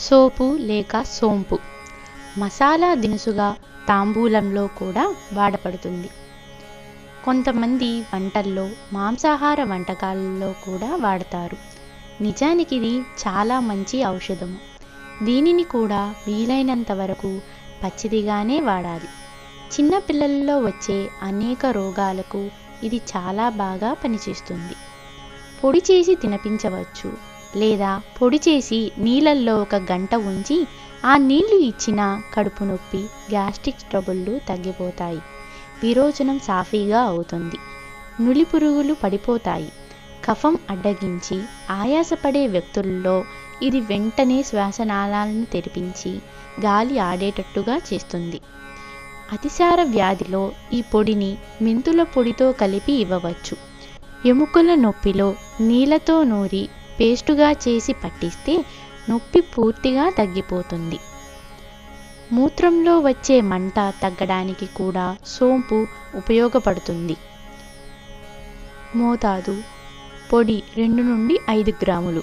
సోపు లేక సోంపు మసాలా దినుసుగా తాంబూలంలో కూడా వాడపడుతుంది. కొంతమంది వంటల్లో, మాంసాహార వంటకాలలో కూడా వాడతారు. నిజానికి ఇది చాలా మంచి ఔషధము. దీనిని కూడా వీలైనంత వరకు పచ్చిదిగానే వాడాలి. చిన్న పిల్లల్లో వచ్చే అనేక రోగాలకు ఇది చాలా బాగా పనిచేస్తుంది. పొడి చేసి తినిపించవచ్చు, లేదా పొడి చేసి నీళ్ళల్లో 1 గంట ఉంచి ఆ నీళ్లు ఇచ్చిన కడుపు నొప్పి, గ్యాస్ట్రిక్ ట్రబుళ్ళు తగ్గిపోతాయి. విరోచనం సాఫీగా అవుతుంది. నులి పురుగులు పడిపోతాయి. కఫం అడ్డగించి ఆయాసపడే వ్యక్తుల్లో ఇది వెంటనే శ్వాసనాళాలను తెరిపించి గాలి ఆడేటట్టుగా చేస్తుంది. అతిసార వ్యాధిలో ఈ పొడిని మెంతుల పొడితో కలిపి ఇవ్వవచ్చు. ఎముకల నొప్పిలో నీళ్ళతో నూరి పేస్టుగా చేసి పట్టిస్తే నొప్పి పూర్తిగా తగ్గిపోతుంది. మూత్రంలో వచ్చే మంట తగ్గడానికి కూడా సోంపు ఉపయోగపడుతుంది. మోతాదు: పొడి 2 నుండి 5 గ్రాములు,